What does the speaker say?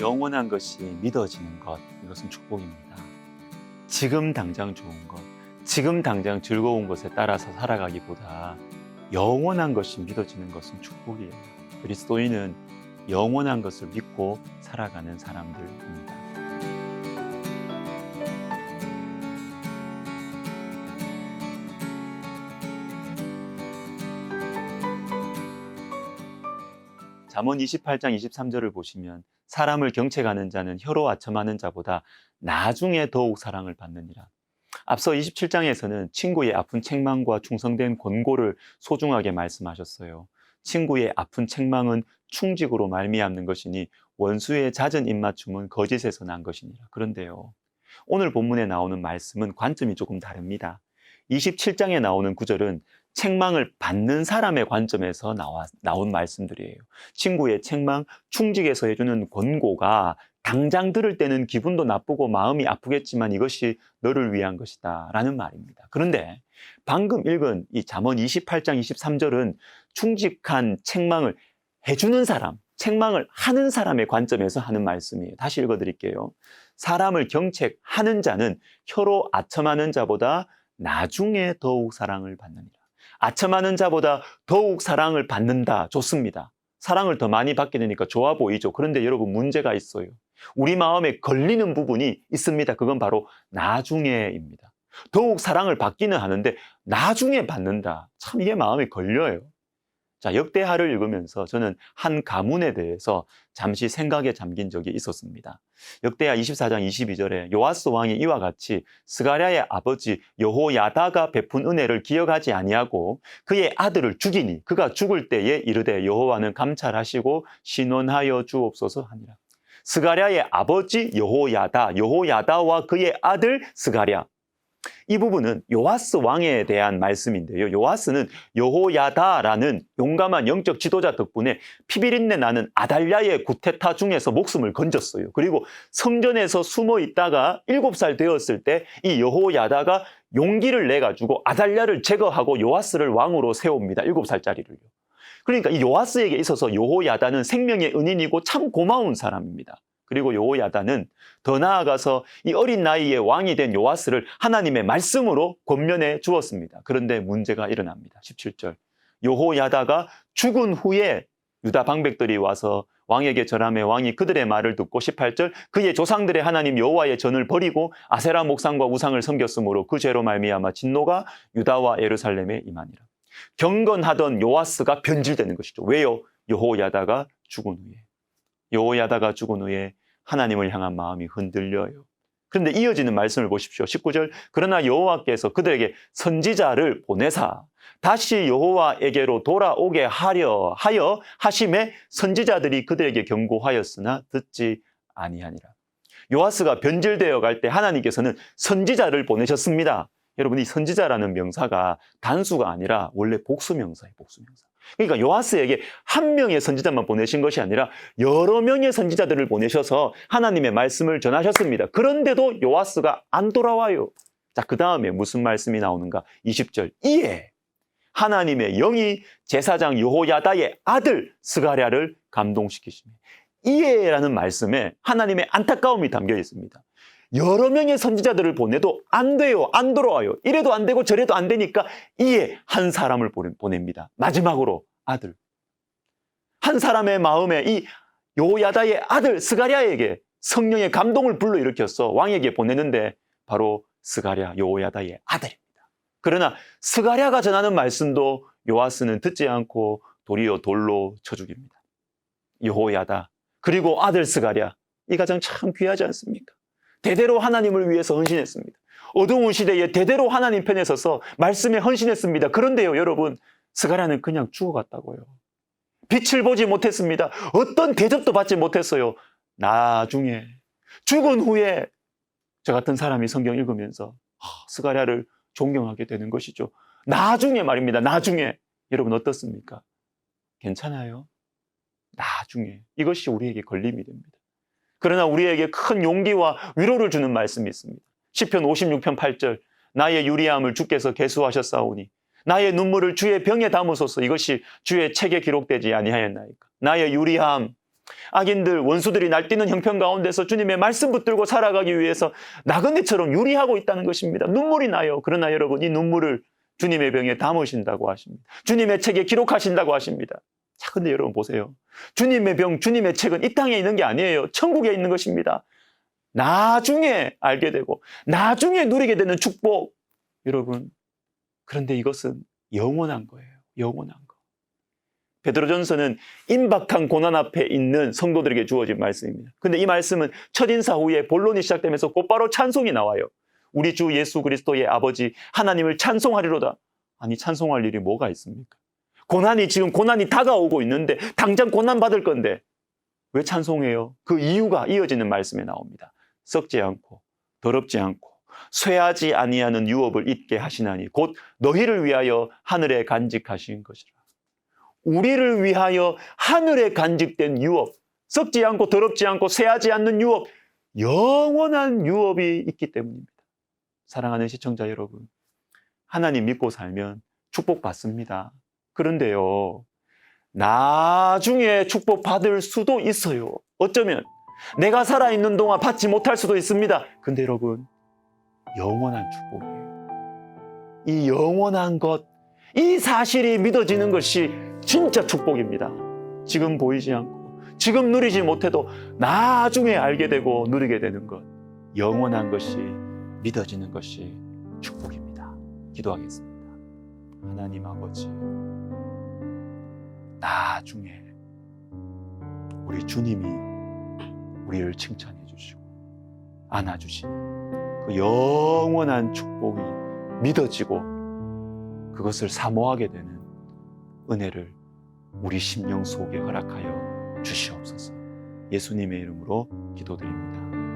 영원한 것이 믿어지는 것, 이것은 축복입니다. 지금 당장 좋은 것, 지금 당장 즐거운 것에 따라서 살아가기보다 영원한 것이 믿어지는 것은 축복이에요. 그리스도인은 영원한 것을 믿고 살아가는 사람들입니다. 잠언 28장 23절을 보시면 사람을 경책하는 자는 혀로 아첨하는 자보다 나중에 더욱 사랑을 받느니라. 앞서 27장에서는 친구의 아픈 책망과 충성된 권고를 소중하게 말씀하셨어요. 친구의 아픈 책망은 충직으로 말미암는 것이니 원수의 잦은 입맞춤은 거짓에서 난 것이니라. 그런데요, 오늘 본문에 나오는 말씀은 관점이 조금 다릅니다. 27장에 나오는 구절은 책망을 받는 사람의 관점에서 나온 말씀들이에요. 친구의 책망, 충직에서 해주는 권고가 당장 들을 때는 기분도 나쁘고 마음이 아프겠지만 이것이 너를 위한 것이다 라는 말입니다. 그런데 방금 읽은 이 잠언 28장 23절은 충직한 책망을 해주는 사람, 책망을 하는 사람의 관점에서 하는 말씀이에요. 다시 읽어드릴게요. 사람을 경책하는 자는 혀로 아첨하는 자보다 나중에 더욱 사랑을 받느니라. 아첨하는 자보다 더욱 사랑을 받는다. 좋습니다. 사랑을 더 많이 받게 되니까 좋아 보이죠. 그런데 여러분, 문제가 있어요. 우리 마음에 걸리는 부분이 있습니다. 그건 바로 나중에입니다. 더욱 사랑을 받기는 하는데 나중에 받는다. 참 이게 마음에 걸려요. 자, 역대하를 읽으면서 저는 한 가문에 대해서 잠시 생각에 잠긴 적이 있었습니다. 역대하 24장 22절에 요아스 왕이 이와 같이 스가랴의 아버지 여호야다가 베푼 은혜를 기억하지 아니하고 그의 아들을 죽이니 그가 죽을 때에 이르되 여호와는 감찰하시고 신원하여 주옵소서 하니라. 스가랴의 아버지 여호야다와 그의 아들 스가랴. 이 부분은 요아스 왕에 대한 말씀인데요. 요아스는 여호야다라는 용감한 영적 지도자 덕분에 피비린내 나는 아달랴의 구테타 중에서 목숨을 건졌어요. 그리고 성전에서 숨어 있다가 7살 되었을 때 이 여호야다가 용기를 내가지고 아달랴를 제거하고 요아스를 왕으로 세웁니다. 7살짜리를요. 그러니까 이 요아스에게 있어서 여호야다는 생명의 은인이고 참 고마운 사람입니다. 그리고 여호야다는 더 나아가서 이 어린 나이에 왕이 된 요아스를 하나님의 말씀으로 권면해 주었습니다. 그런데 문제가 일어납니다. 17절. 여호야다가 죽은 후에 유다 방백들이 와서 왕에게 절하매 왕이 그들의 말을 듣고 18절. 그의 조상들의 하나님 여호와의 전을 버리고 아세라 목상과 우상을 섬겼으므로 그 죄로 말미암아 진노가 유다와 예루살렘에 임하니라. 경건하던 요아스가 변질되는 것이죠. 왜요? 여호야다가 죽은 후에. 여호야다가 죽은 후에 하나님을 향한 마음이 흔들려요. 그런데 이어지는 말씀을 보십시오. 19절. 그러나 여호와께서 그들에게 선지자를 보내사 다시 여호와에게로 돌아오게 하려 하여 하심에 선지자들이 그들에게 경고하였으나 듣지 아니하니라. 요아스가 변질되어 갈 때 하나님께서는 선지자를 보내셨습니다. 여러분, 이 선지자라는 명사가 단수가 아니라 원래 복수명사예요. 복수명사. 그러니까 요아스에게 한 명의 선지자만 보내신 것이 아니라 여러 명의 선지자들을 보내셔서 하나님의 말씀을 전하셨습니다. 그런데도 요아스가 안 돌아와요. 자, 그 다음에 무슨 말씀이 나오는가? 20절. 이에 하나님의 영이 제사장 여호야다의 아들 스가랴를 감동시키시며, 이에라는 말씀에 하나님의 안타까움이 담겨 있습니다. 여러 명의 선지자들을 보내도 안 돼요. 안 돌아와요. 이래도 안 되고 저래도 안 되니까 이에 한 사람을 보냅니다. 마지막으로 아들. 한 사람의 마음에 이 여호야다의 아들 스가랴에게 성령의 감동을 불러일으켜서 왕에게 보내는데 바로 스가랴 여호야다의 아들입니다. 그러나 스가랴가 전하는 말씀도 요아스는 듣지 않고 도리어 돌로 쳐 죽입니다. 여호야다 그리고 아들 스가랴, 이 가정 참 귀하지 않습니까? 대대로 하나님을 위해서 헌신했습니다. 어두운 시대에 대대로 하나님 편에 서서 말씀에 헌신했습니다. 그런데요, 여러분, 스가랴는 그냥 죽어갔다고요. 빛을 보지 못했습니다. 어떤 대접도 받지 못했어요. 나중에 죽은 후에 저 같은 사람이 성경 읽으면서 스가랴를 존경하게 되는 것이죠. 나중에 말입니다. 나중에. 여러분 어떻습니까? 괜찮아요? 나중에. 이것이 우리에게 걸림이 됩니다. 그러나 우리에게 큰 용기와 위로를 주는 말씀이 있습니다. 시편 56편 8절. 나의 유리함을 주께서 계수하셨사오니 나의 눈물을 주의 병에 담으소서. 이것이 주의 책에 기록되지 아니하였나이까. 나의 유리함, 악인들, 원수들이 날뛰는 형편 가운데서 주님의 말씀 붙들고 살아가기 위해서 나그네처럼 유리하고 있다는 것입니다. 눈물이 나요. 그러나 여러분, 이 눈물을 주님의 병에 담으신다고 하십니다. 주님의 책에 기록하신다고 하십니다. 자, 근데 여러분 보세요. 주님의 병, 주님의 책은 이 땅에 있는 게 아니에요. 천국에 있는 것입니다. 나중에 알게 되고 나중에 누리게 되는 축복. 여러분, 그런데 이것은 영원한 거예요. 영원한 거. 베드로전서는 임박한 고난 앞에 있는 성도들에게 주어진 말씀입니다. 근데 이 말씀은 첫인사 후에 본론이 시작되면서 곧바로 찬송이 나와요. 우리 주 예수 그리스도의 아버지 하나님을 찬송하리로다. 아니, 찬송할 일이 뭐가 있습니까? 지금 고난이 다가오고 있는데 당장 고난 받을 건데 왜 찬송해요? 그 이유가 이어지는 말씀에 나옵니다. 썩지 않고 더럽지 않고 쇠하지 아니하는 유업을 잊게 하시나니 곧 너희를 위하여 하늘에 간직하신 것이라. 우리를 위하여 하늘에 간직된 유업, 썩지 않고 더럽지 않고 쇠하지 않는 유업, 영원한 유업이 있기 때문입니다. 사랑하는 시청자 여러분, 하나님 믿고 살면 축복받습니다. 그런데요, 나중에 축복받을 수도 있어요. 어쩌면 내가 살아있는 동안 받지 못할 수도 있습니다. 근데 여러분, 영원한 축복이에요. 이 영원한 것, 이 사실이 믿어지는 것이 진짜 축복입니다. 지금 보이지 않고 지금 누리지 못해도 나중에 알게 되고 누리게 되는 것, 영원한 것이 믿어지는 것이 축복입니다. 기도하겠습니다. 하나님 아버지, 나중에 우리 주님이 우리를 칭찬해 주시고 안아주시는 그 영원한 축복이 믿어지고 그것을 사모하게 되는 은혜를 우리 심령 속에 허락하여 주시옵소서. 예수님의 이름으로 기도드립니다.